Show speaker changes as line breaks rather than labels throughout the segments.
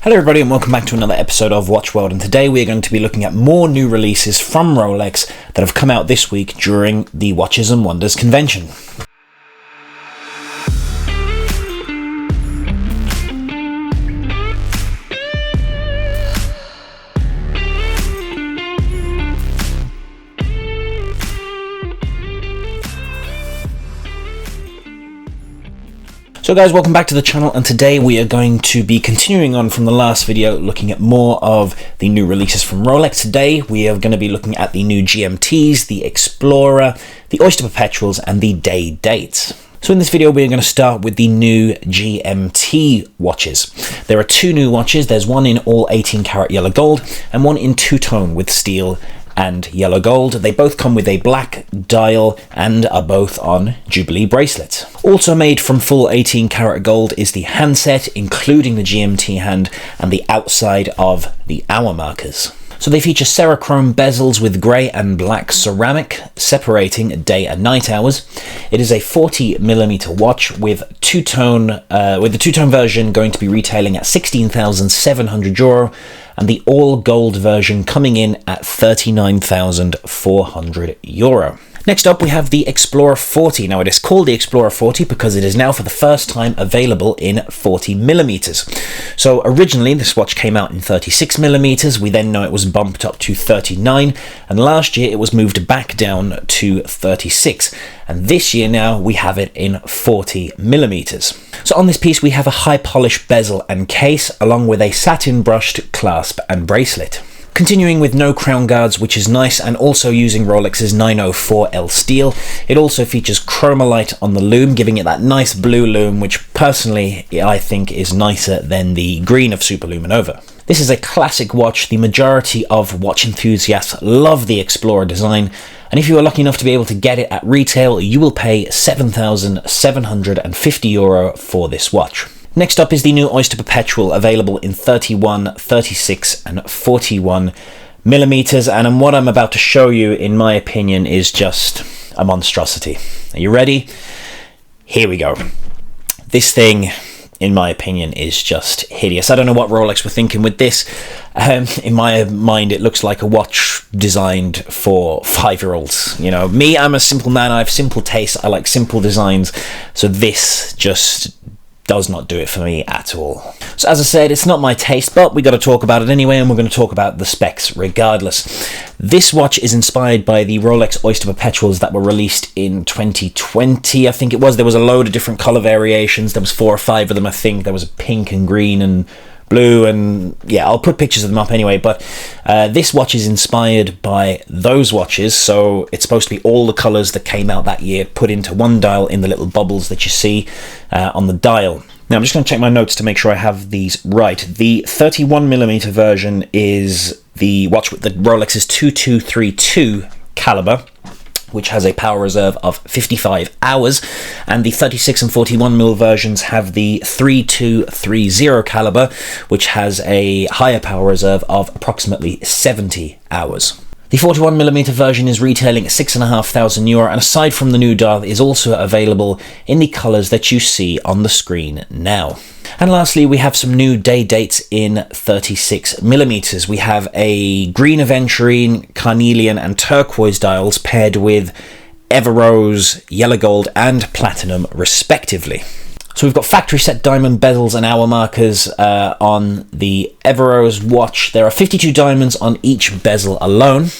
Hello everybody and welcome back to another episode of Watch World, and today we are going to be looking at more new releases from Rolex that have come out this week during the Watches and Wonders convention. So guys, welcome back to the channel, and today we are going to be continuing on from the last video, looking at more of the new releases from Rolex. Today we are going to be looking at the new GMTs, the Explorer, the Oyster Perpetuals and the day dates. So in this video we're going to start with the new GMT watches. There are two new watches. There's one in all 18 karat yellow gold and one in two-tone with steel and yellow gold. They both come with a black dial and are both on Jubilee bracelets. Also made from full 18 karat gold is the handset, including the GMT hand and the outside of the hour markers. So they feature Cerachrome bezels with grey and black ceramic, separating day and night hours. It is a 40mm watch with two-tone, with the two-tone version going to be retailing at €16,700, and the all-gold version coming in at €39,400. Next up, we have the Explorer 40. Now, it is called the Explorer 40 because it is now for the first time available in 40mm. So originally, this watch came out in 36mm. We then know it was bumped up to 39, and last year it was moved back down to 36. And this year now, we have it in 40mm. So on this piece, we have a high polish bezel and case, along with a satin brushed clasp and bracelet. Continuing with no crown guards, which is nice, and also using Rolex's 904L steel. It also features chromalite on the lume, giving it that nice blue lume, which personally I think is nicer than the green of Superluminova. This is a classic watch. The majority of watch enthusiasts love the Explorer design, and if you are lucky enough to be able to get it at retail, you will pay €7,750 for this watch. Next up is the new Oyster Perpetual, available in 31, 36 and 41mm, and what I'm about to show you, in my opinion, is just a monstrosity. Are you ready? Here we go. This thing, in my opinion, is just hideous. I don't know what Rolex were thinking with this. In my mind, it looks like a watch designed for 5-year-olds. You know, me, I'm a simple man. I have simple tastes. I like simple designs. So this just does not do it for me at all. So as I said, it's not my taste, but we got to talk about it anyway, and we're going to talk about the specs regardless. This watch is inspired by the Rolex Oyster Perpetuals that were released in 2020, I think it was. There was a load of different color variations. There was 4 or 5 of them, I think. There was pink and green and blue, and yeah, I'll put pictures of them up anyway, but this watch is inspired by those watches, so it's supposed to be all the colours that came out that year put into one dial in the little bubbles that you see on the dial. Now I'm just going to check my notes to make sure I have these right. The 31mm version is the watch with the Rolex's 2232 caliber, which has a power reserve of 55 hours, and the 36 and 41mm versions have the 3230 caliber, which has a higher power reserve of approximately 70 hours. The 41mm version is retailing at €6,500, and aside from the new dial, is also available in the colours that you see on the screen now. And lastly, we have some new day dates in 36mm. We have a green aventurine, carnelian and turquoise dials paired with Everose, yellow gold and platinum respectively. So we've got factory set diamond bezels and hour markers on the Everose watch. There are 52 diamonds on each bezel alone.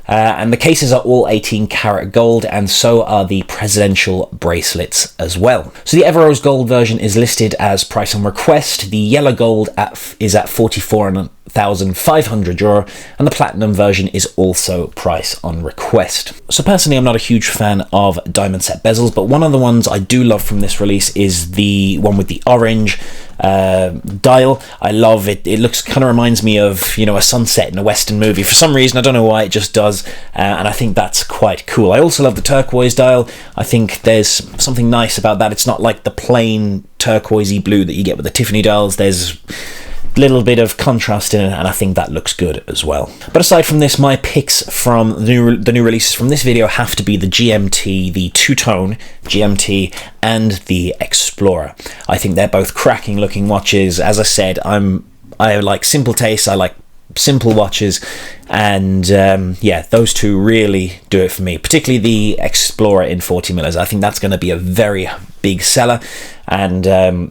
And the cases are all 18 karat gold, and so are the presidential bracelets as well. So the Everose gold version is listed as price on request. The yellow gold is at €44,500, and the platinum version is also price on request. So personally, I'm not a huge fan of diamond set bezels, but one of the ones I do love from this release is the one with the orange dial. I love it. It looks, kind of reminds me of, you know, a sunset in a Western movie. For some reason, I don't know why, it just does, and I think that's quite cool. I also love the turquoise dial. I think there's something nice about that. It's not like the plain turquoisey blue that you get with the Tiffany dials. There's little bit of contrast in it, and I think that looks good as well. But aside from this, my picks from the new releases from this video have to be the GMT, the two-tone GMT, and the Explorer. I think they're both cracking looking watches. As I said, I'm I like simple tastes, I like simple watches, and yeah, those two really do it for me, particularly the Explorer in 40 millers. I think that's going to be a very big seller, and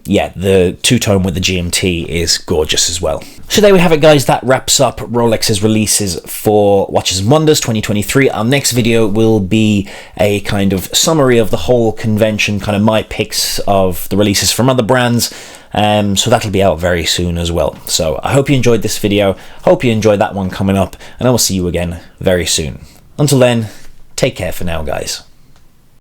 yeah, the two-tone with the GMT is gorgeous as well. So there we have it, guys. That wraps up Rolex's releases for Watches and Wonders 2023. Our next video will be a kind of summary of the whole convention, kind of my picks of the releases from other brands. So that'll be out very soon as well. So I hope you enjoyed this video, hope you enjoyed that one coming up, and I will see you again very soon. Until then, take care for now, guys.